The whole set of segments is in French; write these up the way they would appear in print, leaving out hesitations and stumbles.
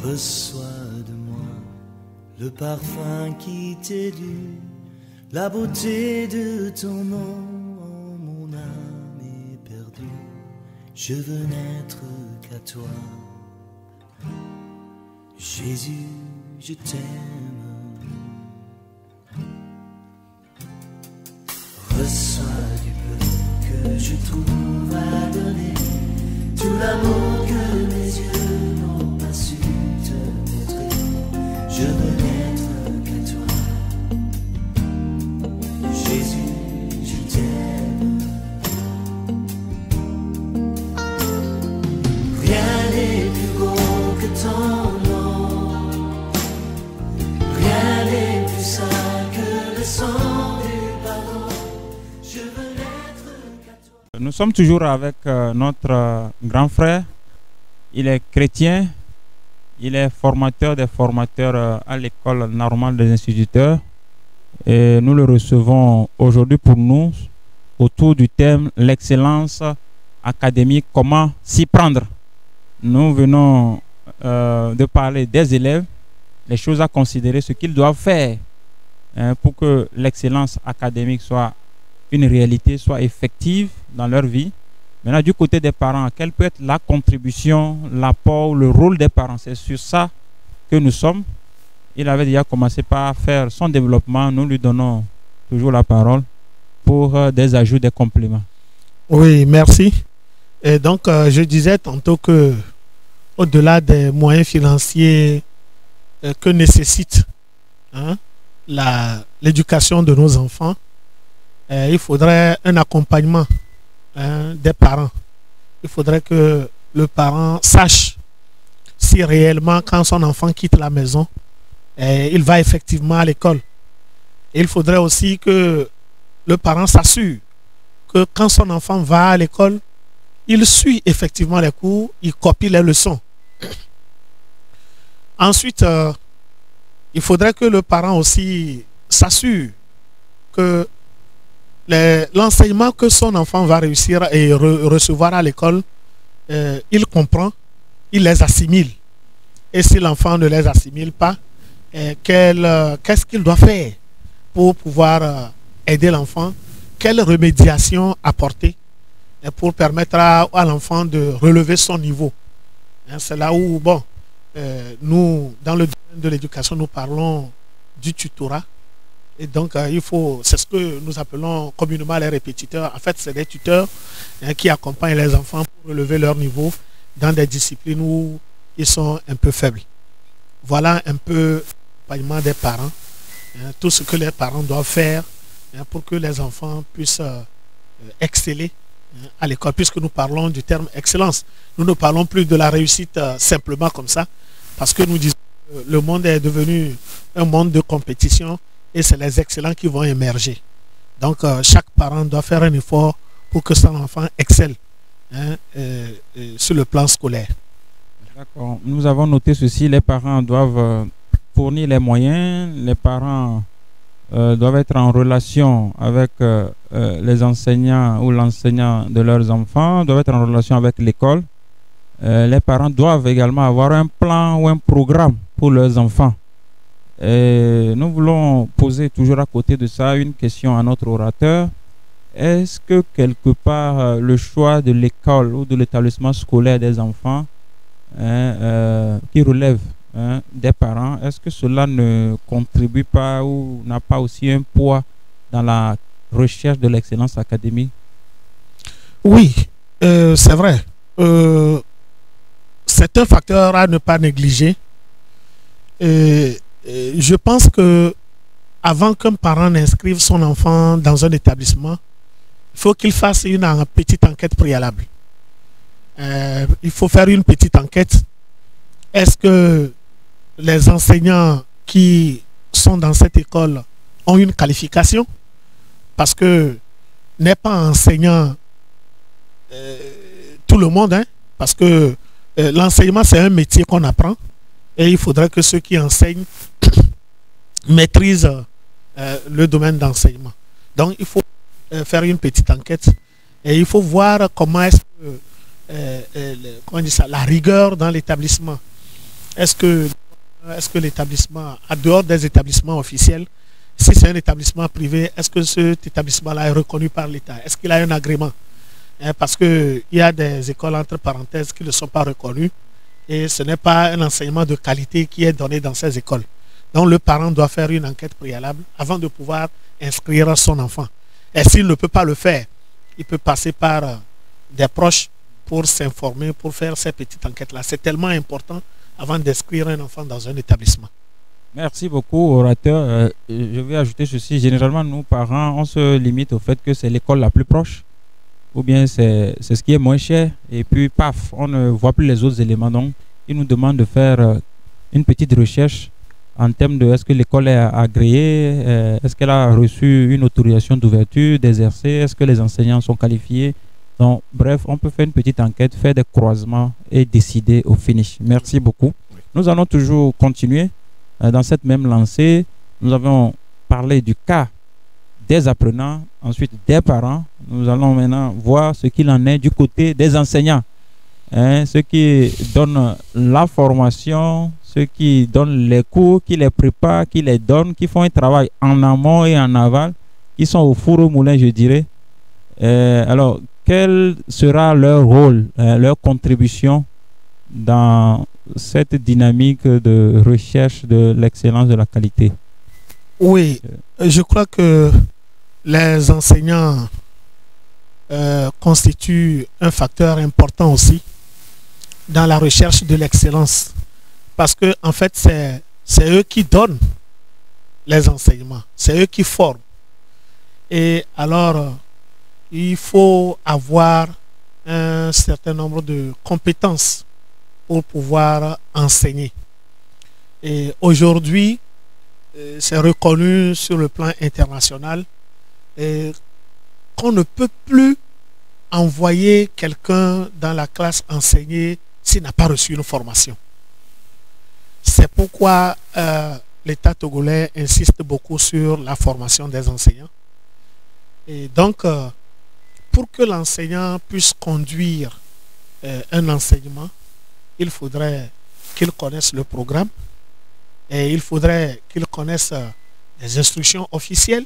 Reçois de moi le parfum qui t'est dû, la beauté de ton nom, oh, mon âme est perdue. Je veux n'être qu'à toi. Jésus, je t'aime. Reçois du peu que je trouve à donner, tout l'amour que mes yeux n'ont pas su te montrer. Je veux n'être qu'à toi. Jésus, je t'aime. Rien n'est plus beau que ton nom, rien n'est plus saint que le sang du pardon. Je veux n'être qu'à toi. Nous sommes toujours avec notre grand frère. Il est chrétien, il est formateur des formateurs à l'école normale des instituteurs. Et nous le recevons aujourd'hui pour nous autour du thème l'excellence académique, comment s'y prendre. Nous venons de parler des élèves, les choses à considérer, ce qu'ils doivent faire pour que l'excellence académique soit une réalité, soit effective dans leur vie. Maintenant, du côté des parents, quelle peut être la contribution, l'apport, le rôle des parents? C'est sur ça que nous sommes. Il avait déjà commencé par faire son développement. Nous lui donnons toujours la parole pour des ajouts, des compléments. Oui, merci. Et donc, je disais tantôt que au-delà des moyens financiers que nécessite l'éducation de nos enfants, il faudrait un accompagnement des parents. Il faudrait que le parent sache si réellement, quand son enfant quitte la maison, il va effectivement à l'école. Et il faudrait aussi que le parent s'assure que quand son enfant va à l'école, il suit effectivement les cours, il copie les leçons. Ensuite, il faudrait que le parent aussi s'assure que l'enseignement que son enfant va réussir et recevoir à l'école, il comprend, il les assimile. Et si l'enfant ne les assimile pas, qu'est-ce qu'il doit faire pour pouvoir aider l'enfant? Quelle remédiation apporter pour permettre à l'enfant de relever son niveau? C'est là où, bon, nous, dans le domaine de l'éducation, nous parlons du tutorat. Et donc, c'est ce que nous appelons communément les répétiteurs. En fait, c'est des tuteurs qui accompagnent les enfants pour relever leur niveau dans des disciplines où ils sont un peu faibles. Voilà un peu l'accompagnement des parents, tout ce que les parents doivent faire pour que les enfants puissent exceller à l'école, puisque nous parlons du terme excellence. Nous ne parlons plus de la réussite simplement comme ça, parce que nous disons que le monde est devenu un monde de compétition et c'est les excellents qui vont émerger. Donc, chaque parent doit faire un effort pour que son enfant excelle sur le plan scolaire. D'accord. Nous avons noté ceci, les parents doivent fournir les moyens, les parents doivent être en relation avec les enseignants ou l'enseignant de leurs enfants, doivent être en relation avec l'école. Les parents doivent également avoir un plan ou un programme pour leurs enfants. Et nous voulons poser toujours à côté de ça une question à notre orateur. Est-ce que quelque part le choix de l'école ou de l'établissement scolaire des enfants qui relève des parents, est-ce que cela ne contribue pas ou n'a pas aussi un poids dans la recherche de l'excellence académique? Oui, c'est vrai. C'est un facteur à ne pas négliger. Je pense que avant qu'un parent n'inscrive son enfant dans un établissement, il faut qu'il fasse une petite enquête préalable. Il faut faire une petite enquête. Est-ce que les enseignants qui sont dans cette école ont une qualification? Parce que n'est pas enseignant tout le monde, parce que l'enseignement, c'est un métier qu'on apprend. Et il faudrait que ceux qui enseignent maîtrisent le domaine d'enseignement. Donc, il faut faire une petite enquête et il faut voir comment est-ce que la rigueur dans l'établissement est-ce que l'établissement, à dehors des établissements officiels, si c'est un établissement privé, est-ce que cet établissement-là est reconnu par l'État? Est-ce qu'il a un agrément? Parce qu'il y a des écoles, entre parenthèses, qui ne sont pas reconnues et ce n'est pas un enseignement de qualité qui est donné dans ces écoles. Donc le parent doit faire une enquête préalable avant de pouvoir inscrire son enfant. Et s'il ne peut pas le faire, il peut passer par des proches pour s'informer, pour faire ces petites enquêtes-là. C'est tellement important avant d'inscrire un enfant dans un établissement. Merci beaucoup, orateur. Je vais ajouter ceci. Généralement, nous, parents, on se limite au fait que c'est l'école la plus proche ou bien c'est ce qui est moins cher. Et puis, paf, on ne voit plus les autres éléments. Donc, il nous demande de faire une petite recherche en termes de est-ce que l'école est agréée, est-ce qu'elle a reçu une autorisation d'ouverture, d'exercer, est-ce que les enseignants sont qualifiés. Donc, bref, on peut faire une petite enquête, faire des croisements et décider au finish. Merci beaucoup. Nous allons toujours continuer dans cette même lancée. Nous avons parlé du cas des apprenants, ensuite des parents. Nous allons maintenant voir ce qu'il en est du côté des enseignants. Ceux qui donnent la formation, ceux qui donnent les cours, qui les préparent, qui les donnent, qui font un travail en amont et en aval, qui sont au four au moulin, je dirais. Alors, quel sera leur rôle, leur contribution dans cette dynamique de recherche de l'excellence de la qualité? Oui, je crois que les enseignants constituent un facteur important aussi dans la recherche de l'excellence. Parce que, en fait, c'est eux qui donnent les enseignements, c'est eux qui forment. Et alors, il faut avoir un certain nombre de compétences pour pouvoir enseigner. Et aujourd'hui, c'est reconnu sur le plan international qu'on ne peut plus envoyer quelqu'un dans la classe enseigner s'il n'a pas reçu une formation. C'est pourquoi l'État togolais insiste beaucoup sur la formation des enseignants. Et donc, pour que l'enseignant puisse conduire un enseignement, il faudrait qu'il connaisse le programme et il faudrait qu'il connaisse les instructions officielles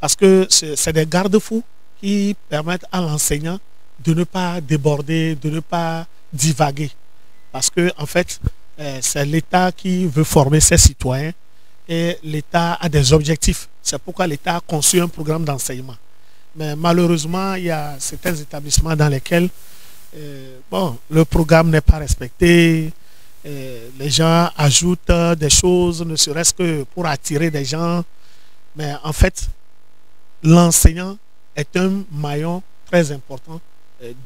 parce que c'est des garde-fous qui permettent à l'enseignant de ne pas déborder, de ne pas divaguer. Parce que, en fait, c'est l'État qui veut former ses citoyens et l'État a des objectifs. C'est pourquoi l'État a conçu un programme d'enseignement. Mais malheureusement, il y a certains établissements dans lesquels le programme n'est pas respecté. Les gens ajoutent des choses, ne serait-ce que pour attirer des gens. Mais en fait, l'enseignant est un maillon très important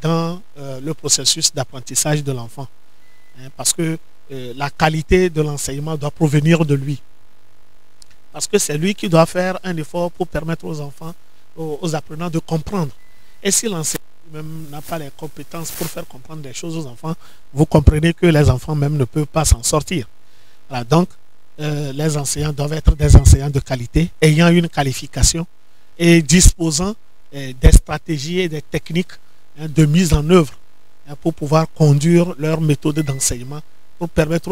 dans le processus d'apprentissage de l'enfant. Parce que la qualité de l'enseignement doit provenir de lui. Parce que c'est lui qui doit faire un effort pour permettre aux enfants, aux apprenants de comprendre. Et si l'enseignant même n'a pas les compétences pour faire comprendre des choses aux enfants, vous comprenez que les enfants même ne peuvent pas s'en sortir. Voilà, donc, les enseignants doivent être des enseignants de qualité, ayant une qualification et disposant des stratégies et des techniques de mise en œuvre pour pouvoir conduire leur méthode d'enseignement pour permettre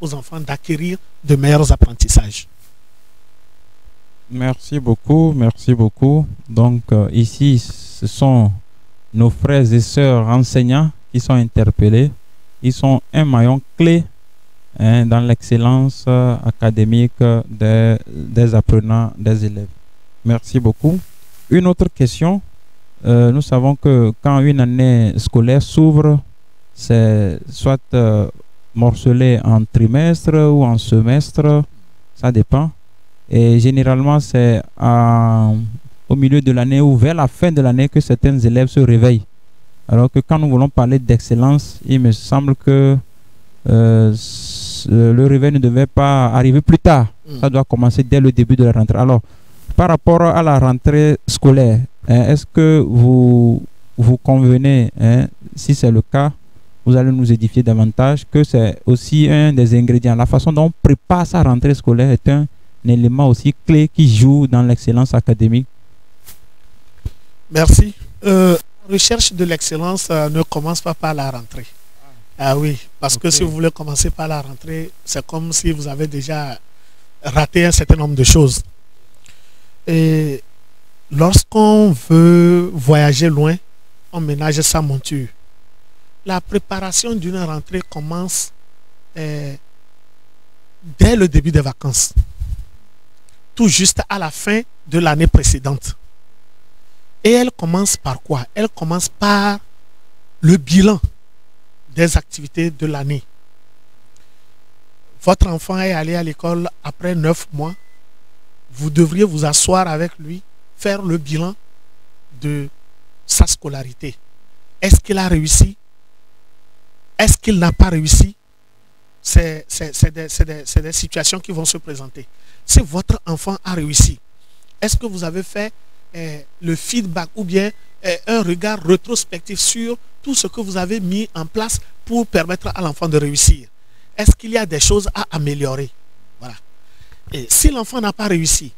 aux enfants d'acquérir de meilleurs apprentissages. Merci beaucoup, merci beaucoup. Donc ici, ce sont nos frères et sœurs enseignants qui sont interpellés. Ils sont un maillon clé dans l'excellence académique des apprenants, des élèves. Merci beaucoup. Une autre question. Nous savons que quand une année scolaire s'ouvre, c'est soit morcelé en trimestre ou en semestre, ça dépend. Et généralement, c'est au milieu de l'année ou vers la fin de l'année que certains élèves se réveillent. Alors que quand nous voulons parler d'excellence, il me semble que le réveil ne devait pas arriver plus tard. Ça doit commencer dès le début de la rentrée. Alors, par rapport à la rentrée scolaire, est-ce que vous convenez, si c'est le cas, vous allez nous édifier davantage, que c'est aussi un des ingrédients. La façon dont on prépare sa rentrée scolaire est un élément aussi clé qui joue dans l'excellence académique. Merci. La recherche de l'excellence ne commence pas par la rentrée. Ah oui, parce que Ok. si vous voulez commencer par la rentrée, c'est comme si vous avez déjà raté un certain nombre de choses. Et lorsqu'on veut voyager loin, on ménage sa monture. La préparation d'une rentrée commence euh, dès le début des vacances, tout juste à la fin de l'année précédente. Et elle commence par quoi? Elle commence par le bilan des activités de l'année. Votre enfant est allé à l'école après 9 mois. Vous devriez vous asseoir avec lui, faire le bilan de sa scolarité. Est-ce qu'il a réussi? Est-ce qu'il n'a pas réussi? C'est des situations qui vont se présenter. Si votre enfant a réussi, est-ce que vous avez fait le feedback ou bien un regard rétrospectif sur tout ce que vous avez mis en place pour permettre à l'enfant de réussir? Est-ce qu'il y a des choses à améliorer? Voilà. Et si l'enfant n'a pas réussi,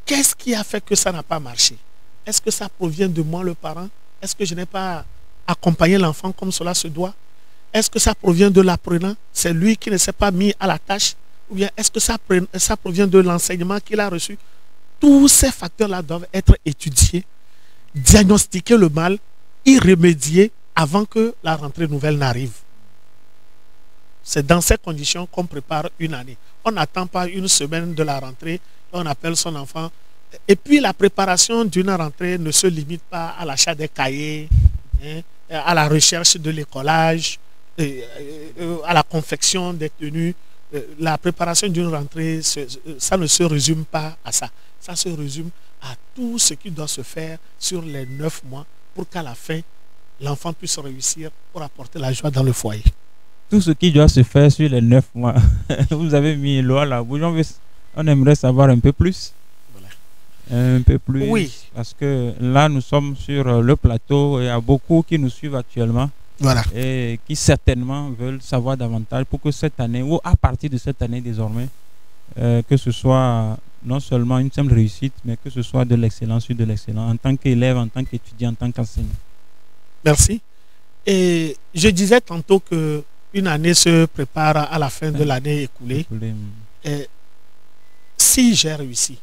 qu'est-ce qui a fait que ça n'a pas marché? Est-ce que ça provient de moi, le parent? Est-ce que je n'ai pas accompagné l'enfant comme cela se doit? Est-ce que ça provient de l'apprenant? C'est lui qui ne s'est pas mis à la tâche? Ou bien est-ce que ça provient de l'enseignement qu'il a reçu? Tous ces facteurs-là doivent être étudiés, diagnostiquer le mal, y remédier avant que la rentrée nouvelle n'arrive. C'est dans ces conditions qu'on prépare une année. On n'attend pas une semaine de la rentrée, on appelle son enfant. Et puis la préparation d'une rentrée ne se limite pas à l'achat des cahiers, hein, à la recherche de l'écolage, à la confection des tenues. La préparation d'une rentrée, ça ne se résume pas à ça. Ça se résume à tout ce qui doit se faire sur les 9 mois pour qu'à la fin, l'enfant puisse réussir pour apporter la joie dans le foyer. Tout ce qui doit se faire sur les 9 mois. Vous avez mis l'eau à la bouche. On aimerait savoir un peu plus. Voilà. Un peu plus. Oui. Parce que là, nous sommes sur le plateau. Il y a beaucoup qui nous suivent actuellement. Voilà. Et qui certainement veulent savoir davantage pour que cette année, ou à partir de cette année désormais, que ce soit non seulement une simple réussite, mais que ce soit de l'excellence sur de l'excellence, en tant qu'élève, en tant qu'étudiant, en tant qu'enseignant. Merci. Et je disais tantôt que une année se prépare à la fin de l'année écoulée. Et si j'ai réussi,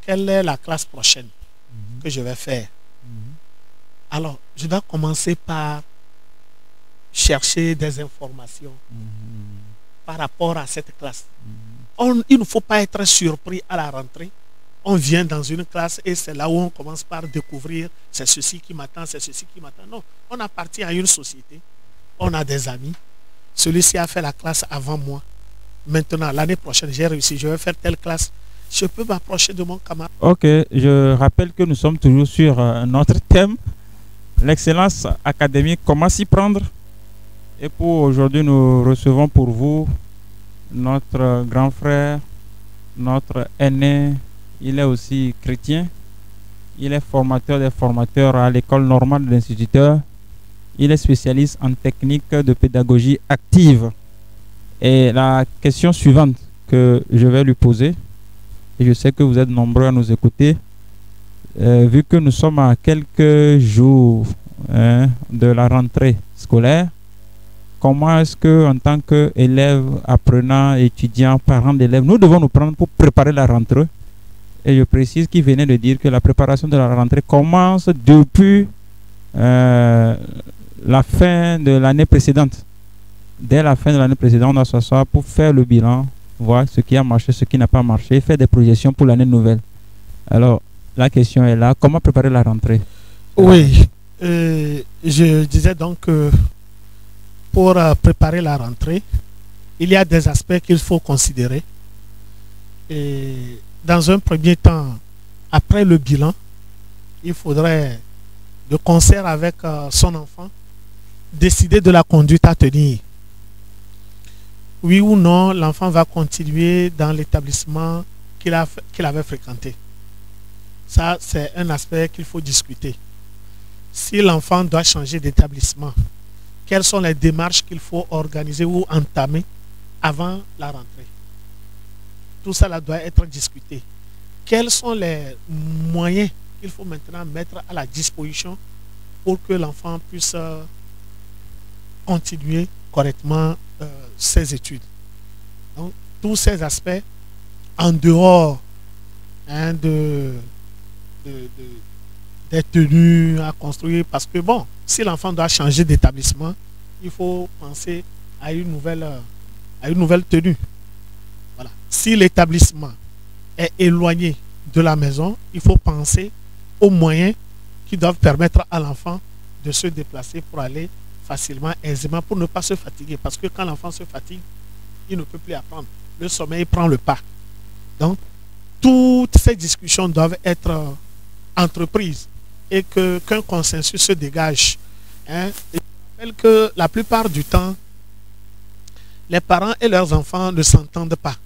quelle est la classe prochaine que je vais faire? Alors, je dois commencer par chercher des informations par rapport à cette classe. Il ne faut pas être surpris à la rentrée. On vient dans une classe et c'est là où on commence par découvrir c'est ceci qui m'attend, c'est ceci qui m'attend. Non, on appartient à une société. On a des amis. Celui-ci a fait la classe avant moi. Maintenant, l'année prochaine, j'ai réussi. Je vais faire telle classe. Je peux m'approcher de mon camarade. Ok, je rappelle que nous sommes toujours sur notre thème, l'excellence académique, comment s'y prendre. Et pour aujourd'hui, nous recevons pour vous notre grand frère, notre aîné. Il est aussi chrétien. Il est formateur des formateurs à l'école normale de l'instituteur. Il est spécialiste en technique de pédagogie active. Et la question suivante que je vais lui poser, et je sais que vous êtes nombreux à nous écouter, vu que nous sommes à quelques jours de la rentrée scolaire, comment est-ce que, en tant qu'élève, apprenant, étudiant, parent d'élèves, nous devons nous prendre pour préparer la rentrée? Et je précise qu'il venait de dire que la préparation de la rentrée commence depuis la fin de l'année précédente. Dès la fin de l'année précédente, on doit s'asseoir pour faire le bilan, voir ce qui a marché, ce qui n'a pas marché, faire des projections pour l'année nouvelle. Alors, la question est là, comment préparer la rentrée? Oui, je disais donc que pour préparer la rentrée, il y a des aspects qu'il faut considérer. Et dans un premier temps, après le bilan, il faudrait, de concert avec son enfant, décider de la conduite à tenir. Oui ou non, l'enfant va continuer dans l'établissement qu'il avait fréquenté. Ça, c'est un aspect qu'il faut discuter. Si l'enfant doit changer d'établissement, quelles sont les démarches qu'il faut organiser ou entamer avant la rentrée? Tout ça doit être discuté. Quels sont les moyens qu'il faut maintenant mettre à la disposition pour que l'enfant puisse continuer correctement ses études. Donc, tous ces aspects, en dehors hein, des tenues à construire, parce que bon, si l'enfant doit changer d'établissement, il faut penser à une nouvelle tenue. Voilà. Si l'établissement est éloigné de la maison, il faut penser aux moyens qui doivent permettre à l'enfant de se déplacer pour aller facilement, aisément, pour ne pas se fatiguer. Parce que quand l'enfant se fatigue, il ne peut plus apprendre. Le sommeil prend le pas. Donc, toutes ces discussions doivent être entreprises et qu'un consensus se dégage. Hein. Et je rappelle que la plupart du temps, les parents et leurs enfants ne s'entendent pas.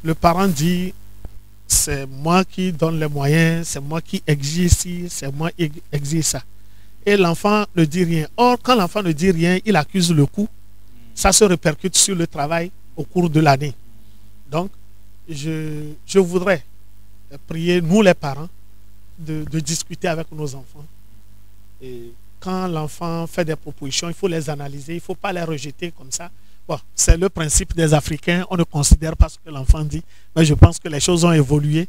Le parent dit, c'est moi qui donne les moyens, c'est moi qui exige ci, c'est moi qui exige ça. Et l'enfant ne dit rien. Or, quand l'enfant ne dit rien, il accuse le coup. Ça se répercute sur le travail au cours de l'année. Donc, je voudrais prier, nous les parents, de discuter avec nos enfants. Et quand l'enfant fait des propositions, il faut les analyser, il ne faut pas les rejeter comme ça. Bon, c'est le principe des Africains, on ne considère pas ce que l'enfant dit, mais je pense que les choses ont évolué.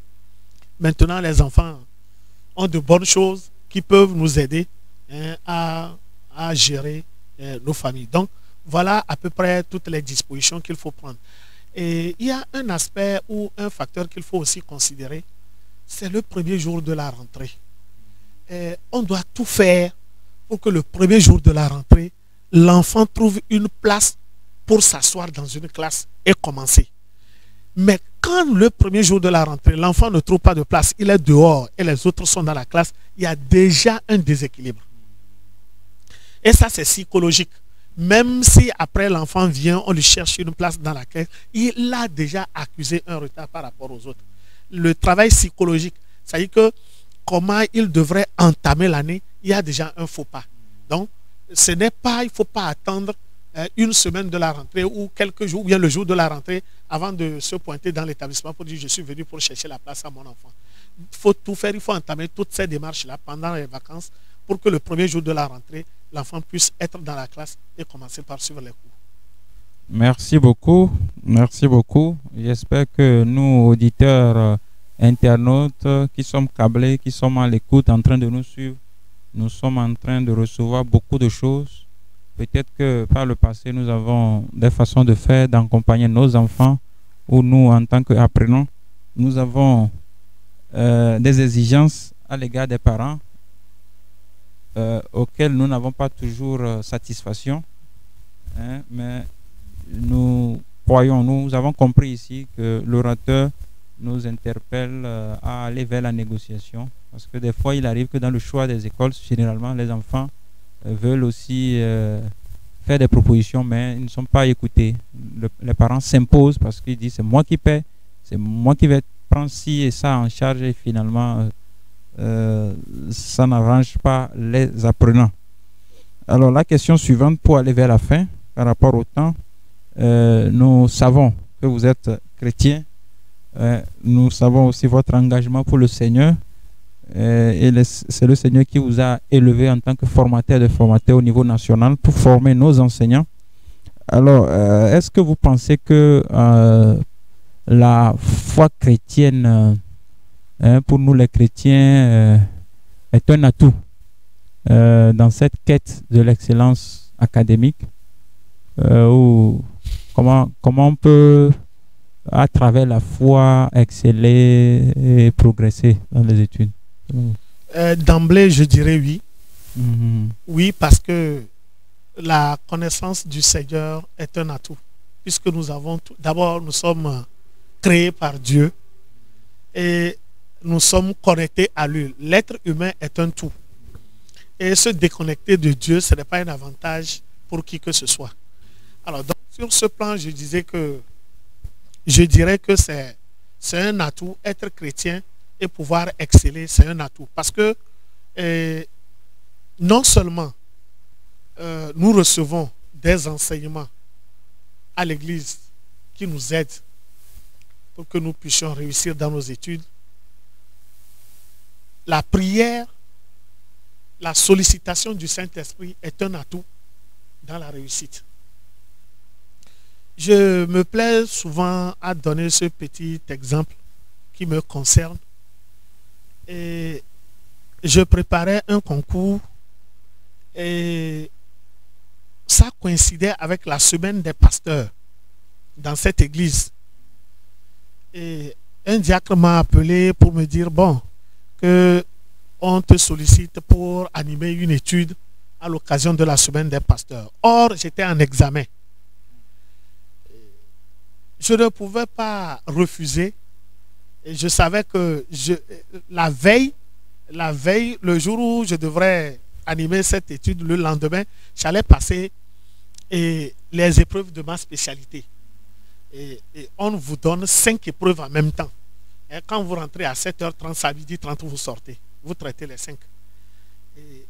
Maintenant, les enfants ont de bonnes choses qui peuvent nous aider hein, à gérer nos familles. Donc, voilà à peu près toutes les dispositions qu'il faut prendre. Et il y a un aspect ou un facteur qu'il faut aussi considérer, c'est le premier jour de la rentrée. Et on doit tout faire pour que le premier jour de la rentrée, l'enfant trouve une place pour s'asseoir dans une classe et commencer. Mais quand le premier jour de la rentrée, l'enfant ne trouve pas de place, il est dehors et les autres sont dans la classe, il y a déjà un déséquilibre. Et ça, c'est psychologique. Même si après l'enfant vient, on lui cherche une place dans la classe, il a déjà accusé un retard par rapport aux autres. Le travail psychologique, c'est-à-dire que comment il devrait entamer l'année, il y a déjà un faux pas. Donc, ce n'est pas, il ne faut pas attendre une semaine de la rentrée ou quelques jours, ou bien le jour de la rentrée, avant de se pointer dans l'établissement pour dire je suis venu pour chercher la place à mon enfant. Il faut tout faire, il faut entamer toutes ces démarches-là pendant les vacances pour que le premier jour de la rentrée, l'enfant puisse être dans la classe et commencer par suivre les cours. Merci beaucoup. Merci beaucoup. J'espère que nous, auditeurs, internautes qui sommes câblés, qui sommes à l'écoute, en train de nous suivre, nous sommes en train de recevoir beaucoup de choses. Peut-être que par le passé, nous avons des façons de faire, d'accompagner nos enfants, ou nous, en tant qu'apprenants, nous avons des exigences à l'égard des parents auxquelles nous n'avons pas toujours satisfaction. Hein, mais nous croyons, nous avons compris ici que l'orateur nous interpelle à aller vers la négociation. Parce que des fois, il arrive que dans le choix des écoles, généralement, les enfants veulent aussi faire des propositions, mais ils ne sont pas écoutés. Les parents s'imposent parce qu'ils disent c'est moi qui paie, c'est moi qui vais prendre ci et ça en charge, et finalement, ça n'arrange pas les apprenants. Alors, la question suivante pour aller vers la fin, par rapport au temps, nous savons que vous êtes chrétien, nous savons aussi votre engagement pour le Seigneur. Et c'est le Seigneur qui vous a élevé en tant que formateur de formateurs au niveau national pour former nos enseignants. Alors, est-ce que vous pensez que la foi chrétienne, pour nous les chrétiens, est un atout dans cette quête de l'excellence académique, ou comment on peut, à travers la foi, exceller et progresser dans les études? D'emblée, je dirais oui. Oui, parce que la connaissance du Seigneur est un atout. Puisque nous avons tout. D'abord, nous sommes créés par Dieu et nous sommes connectés à lui. L'être humain est un tout. Et se déconnecter de Dieu, ce n'est pas un avantage pour qui que ce soit. Alors, donc, sur ce plan, je dirais que c'est un atout. Être chrétien et pouvoir exceller, c'est un atout. Parce que non seulement nous recevons des enseignements à l'Église qui nous aident pour que nous puissions réussir dans nos études, la prière, la sollicitation du Saint-Esprit est un atout dans la réussite. Je me plais souvent à donner ce petit exemple qui me concerne. Et je préparais un concours et ça coïncidait avec la semaine des pasteurs dans cette église. Et un diacre m'a appelé pour me dire, bon, que on te sollicite pour animer une étude à l'occasion de la semaine des pasteurs. Or, j'étais en examen. Je ne pouvais pas refuser. Et je savais que la veille, le jour où je devrais animer cette étude, le lendemain, j'allais passer les épreuves de ma spécialité. Et on vous donne 5 épreuves en même temps. Et quand vous rentrez à 7h30, ça midi 30, vous sortez. Vous traitez les 5. Et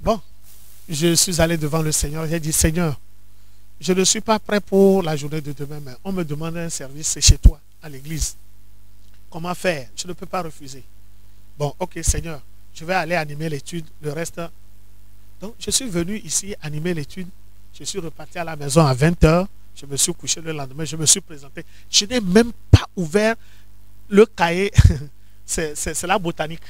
bon, je suis allé devant le Seigneur. J'ai dit, Seigneur, je ne suis pas prêt pour la journée de demain, mais on me demande un service, c'est chez toi, à l'église. Comment faire? Je ne peux pas refuser. Bon, ok, Seigneur, je vais aller animer l'étude, le reste. Donc, je suis venu ici animer l'étude. Je suis reparti à la maison à 20h. Je me suis couché le lendemain, je me suis présenté. Je n'ai même pas ouvert le cahier. C'est la botanique.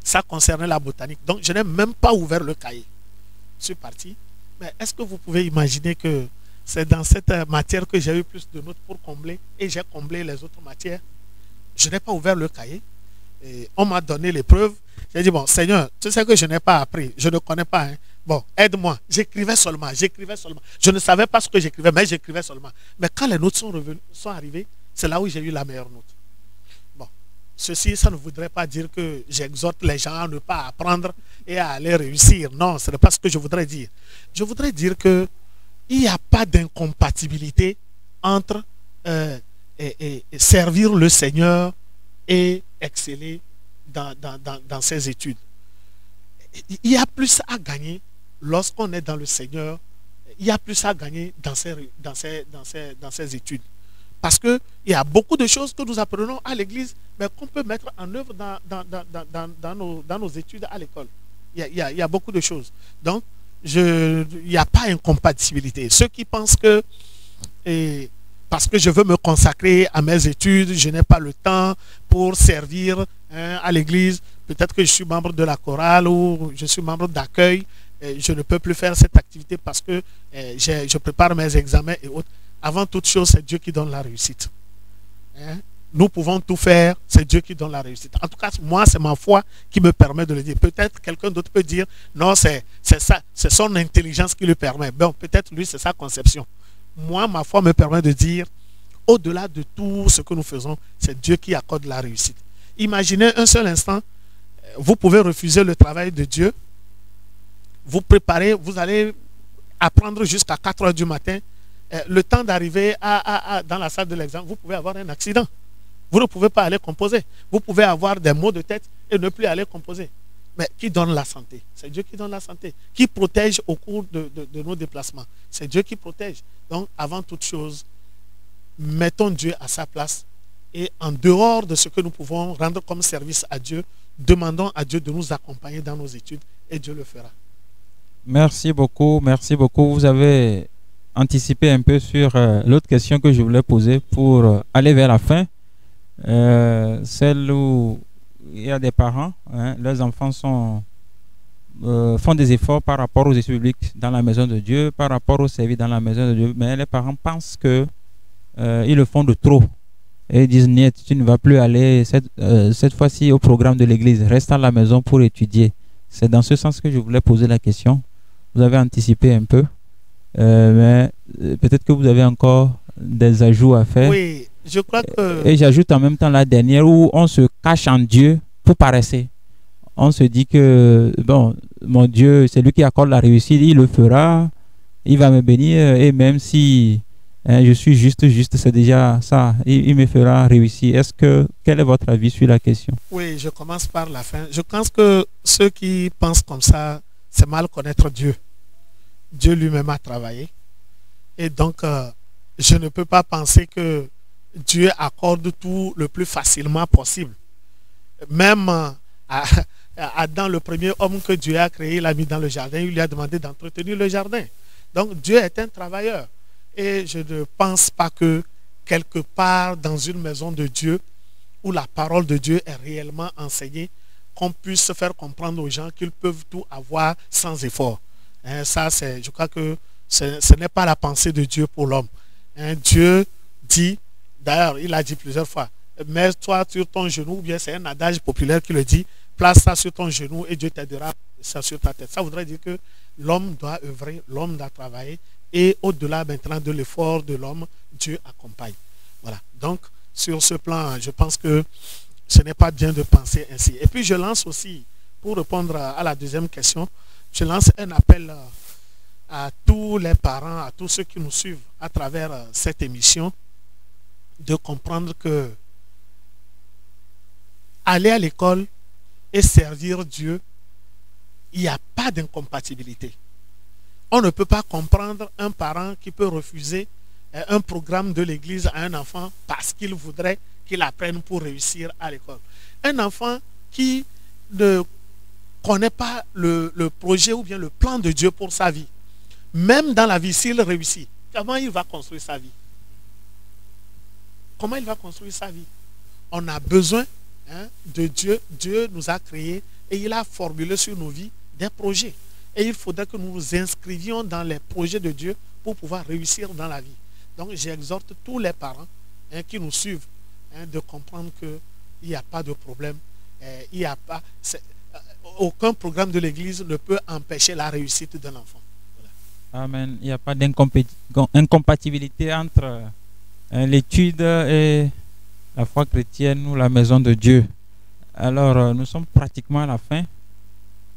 Ça concernait la botanique. Donc, je n'ai même pas ouvert le cahier. Je suis parti. Mais est-ce que vous pouvez imaginer que c'est dans cette matière que j'ai eu plus de notes pour combler et j'ai comblé les autres matières? Je n'ai pas ouvert le cahier. Et on m'a donné l'épreuve. J'ai dit, bon, Seigneur, tu sais que je n'ai pas appris. Je ne connais pas. Hein. Bon, aide-moi. J'écrivais seulement. Je ne savais pas ce que j'écrivais, mais j'écrivais seulement. Mais quand les notes sont arrivées, c'est là où j'ai eu la meilleure note. Bon, ceci, ça ne voudrait pas dire que j'exhorte les gens à ne pas apprendre et à aller réussir. Non, ce n'est pas ce que je voudrais dire. Je voudrais dire qu'il n'y a pas d'incompatibilité entre servir le Seigneur et exceller dans ses études. Il y a plus à gagner lorsqu'on est dans le Seigneur. Il y a plus à gagner dans ses études. Parce qu'il y a beaucoup de choses que nous apprenons à l'église, mais qu'on peut mettre en œuvre dans nos études à l'école. Il y a beaucoup de choses. Donc, il n'y a pas incompatibilité. Ceux qui pensent que parce que je veux me consacrer à mes études, je n'ai pas le temps pour servir à l'église, peut-être que je suis membre de la chorale ou je suis membre d'accueil, je ne peux plus faire cette activité parce que je prépare mes examens et autres. Avant toute chose, c'est Dieu qui donne la réussite. Nous pouvons tout faire, c'est Dieu qui donne la réussite. En tout cas, moi, c'est ma foi qui me permet de le dire. Peut-être quelqu'un d'autre peut dire, non, c'est ça, c'est son intelligence qui le permet. Bon, peut-être lui, c'est sa conception. Moi, ma foi me permet de dire, au-delà de tout ce que nous faisons, c'est Dieu qui accorde la réussite. Imaginez un seul instant, vous pouvez refuser le travail de Dieu, vous préparez, vous allez apprendre jusqu'à 4 heures du matin, le temps d'arriver dans la salle de l'examen, vous pouvez avoir un accident. Vous ne pouvez pas aller composer. Vous pouvez avoir des maux de tête et ne plus aller composer. Mais qui donne la santé? C'est Dieu qui donne la santé. Qui protège au cours de nos déplacements? C'est Dieu qui protège. Donc, avant toute chose, mettons Dieu à sa place et en dehors de ce que nous pouvons rendre comme service à Dieu, demandons à Dieu de nous accompagner dans nos études et Dieu le fera. Merci beaucoup, merci beaucoup. Vous avez anticipé un peu sur l'autre question que je voulais poser pour aller vers la fin. Celle où il y a des parents, leurs enfants font des efforts par rapport aux études bibliques dans la maison de Dieu, par rapport au service dans la maison de Dieu, mais les parents pensent que ils le font de trop. Et ils disent, niet, tu ne vas plus aller cette fois-ci au programme de l'église, reste à la maison pour étudier. C'est dans ce sens que je voulais poser la question. Vous avez anticipé un peu, mais peut-être que vous avez encore des ajouts à faire. Oui, je crois que... Et j'ajoute en même temps la dernière où on se cache en Dieu pour paraître. On se dit que, bon, mon Dieu, c'est lui qui accorde la réussite, il le fera, il va me bénir, et même si je suis juste, c'est déjà ça, il me fera réussir. Quel est votre avis sur la question? Oui, je commence par la fin. Je pense que ceux qui pensent comme ça, c'est mal connaître Dieu. Dieu lui-même a travaillé. Et donc, je ne peux pas penser que Dieu accorde tout le plus facilement possible. Même Adam, le premier homme que Dieu a créé, il l'a mis dans le jardin, il lui a demandé d'entretenir le jardin. Donc Dieu est un travailleur. Et je ne pense pas que quelque part dans une maison de Dieu, où la parole de Dieu est réellement enseignée, qu'on puisse faire comprendre aux gens qu'ils peuvent tout avoir sans effort. Ça, je crois que ce n'est pas la pensée de Dieu pour l'homme. Dieu dit, d'ailleurs, il a dit plusieurs fois, mets-toi sur ton genou, ou bien c'est un adage populaire qui le dit, place ça sur ton genou et Dieu t'aidera ça sur ta tête. Ça voudrait dire que l'homme doit œuvrer, l'homme doit travailler, et au-delà maintenant de l'effort de l'homme, Dieu accompagne. Voilà. Donc, sur ce plan, je pense que ce n'est pas bien de penser ainsi. Et puis, je lance aussi, pour répondre à la deuxième question, je lance un appel à tous les parents, à tous ceux qui nous suivent à travers cette émission, de comprendre que aller à l'école et servir Dieu, il n'y a pas d'incompatibilité. On ne peut pas comprendre un parent qui peut refuser un programme de l'église à un enfant parce qu'il voudrait qu'il apprenne pour réussir à l'école. Un enfant qui ne connaît pas le projet ou bien le plan de Dieu pour sa vie, même dans la vie, s'il réussit, comment il va construire sa vie? Comment il va construire sa vie? On a besoin de Dieu. Dieu nous a créés et il a formulé sur nos vies des projets. Et il faudrait que nous nous inscrivions dans les projets de Dieu pour pouvoir réussir dans la vie. Donc j'exhorte tous les parents qui nous suivent de comprendre qu'il n'y a pas de problème. Il n'y a pas, aucun programme de l'Église ne peut empêcher la réussite d'un enfant. Voilà. Amen. Il n'y a pas d'incompatibilité entre l'étude et la foi chrétienne ou la maison de Dieu. Alors, nous sommes pratiquement à la fin.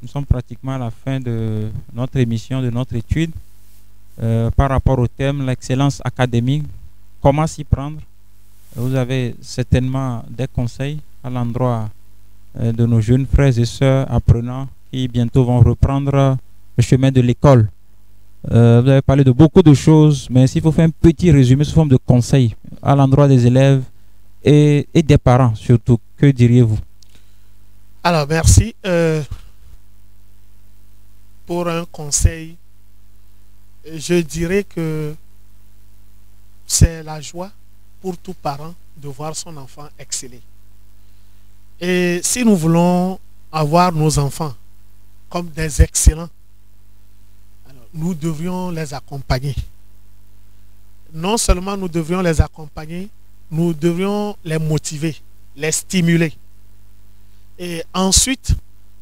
Nous sommes pratiquement à la fin de notre émission, de notre étude. Par rapport au thème, l'excellence académique, comment s'y prendre? Vous avez certainement des conseils à l'endroit de nos jeunes frères et sœurs apprenants qui bientôt vont reprendre le chemin de l'école. Vous avez parlé de beaucoup de choses, mais s'il faut faire un petit résumé sous forme de conseils à l'endroit des élèves et des parents surtout, que diriez-vous? Alors, merci. Pour un conseil, je dirais que c'est la joie pour tout parent de voir son enfant exceller. Et si nous voulons avoir nos enfants comme des excellents, alors nous devrions les accompagner. Non seulement nous devrions les accompagner, nous devrions les motiver, les stimuler. Et ensuite,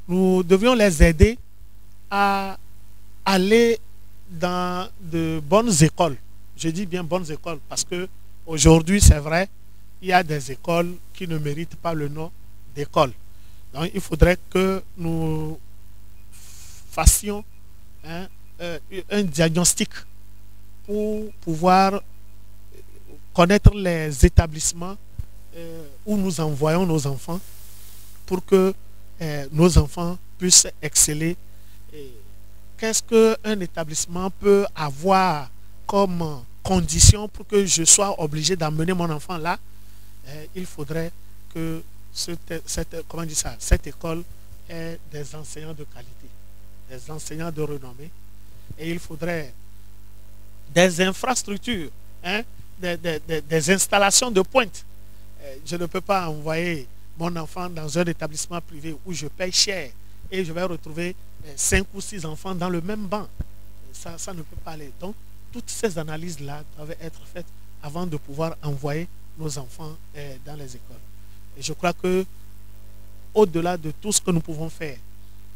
nous devrions les aider à aller dans de bonnes écoles. Je dis bien bonnes écoles parce que aujourd'hui, c'est vrai, il y a des écoles qui ne méritent pas le nom d'école. Donc, il faudrait que nous fassions un diagnostic pour pouvoir connaître les établissements où nous envoyons nos enfants pour que nos enfants puissent exceller. Qu'est-ce qu'un établissement peut avoir comme condition pour que je sois obligé d'emmener mon enfant là? Il faudrait que cette école ait des enseignants de qualité, des enseignants de renommée. Et il faudrait des infrastructures, des installations de pointe. Je ne peux pas envoyer mon enfant dans un établissement privé où je paye cher et je vais retrouver 5 ou 6 enfants dans le même banc. Ça ne peut pas aller. Donc, toutes ces analyses-là doivent être faites avant de pouvoir envoyer nos enfants dans les écoles. Et je crois que, au-delà de tout ce que nous pouvons faire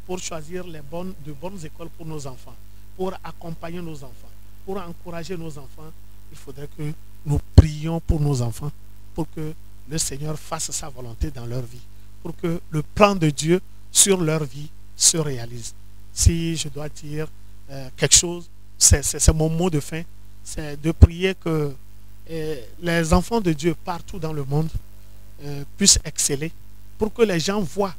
pour choisir de bonnes écoles pour nos enfants, pour accompagner nos enfants, pour encourager nos enfants, il faudrait que nous prions pour nos enfants, pour que le Seigneur fasse sa volonté dans leur vie, pour que le plan de Dieu sur leur vie se réalise. Si je dois dire quelque chose, c'est mon mot de fin, c'est de prier que les enfants de Dieu partout dans le monde puissent exceller, pour que les gens voient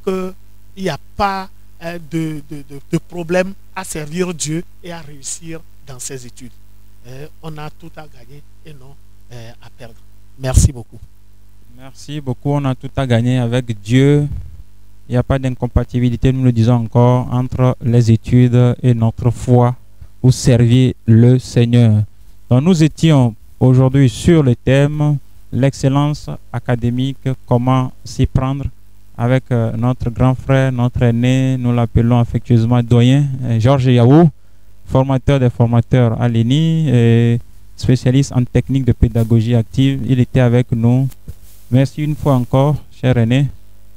qu'il n'y a pas de problème à servir Dieu et à réussir dans ses études. On a tout à gagner et non à perdre. Merci beaucoup. Merci beaucoup. On a tout à gagner avec Dieu Il n'y a pas d'incompatibilité, nous le disons encore, entre les études et notre foi pour servir le Seigneur. Donc nous étions aujourd'hui sur le thème l'excellence académique, comment s'y prendre avec notre grand frère, notre aîné, nous l'appelons affectueusement doyen, Georges Yahou, formateur des formateurs à l'ENI et spécialiste en technique de pédagogie active. Il était avec nous. Merci une fois encore, cher aîné.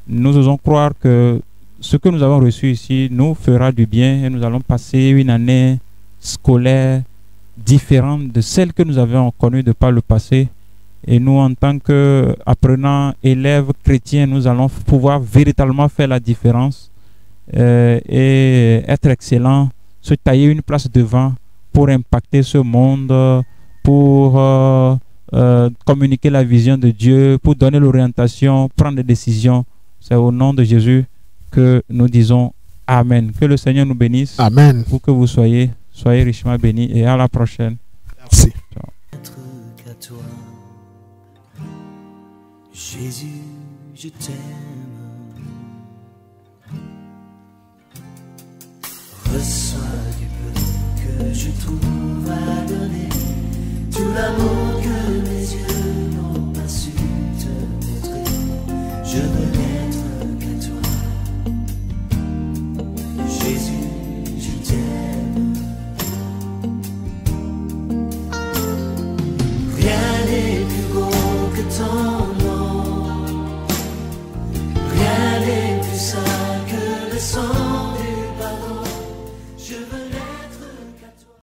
Nous osons croire que ce que nous avons reçu ici nous fera du bien et nous allons passer une année scolaire différente de celle que nous avions connue de par le passé. Et nous, en tant qu'apprenants, élèves chrétiens, nous allons pouvoir véritablement faire la différence et être excellents, se tailler une place devant pour impacter ce monde, pour communiquer la vision de Dieu, pour donner l'orientation, prendre des décisions. C'est au nom de Jésus que nous disons Amen. Que le Seigneur nous bénisse. Amen. Pour que vous soyez richement bénis et à la prochaine. Merci. Qu'à toi, Jésus, je t'aime. Reçois du peu que je trouve à donner, tout l'amour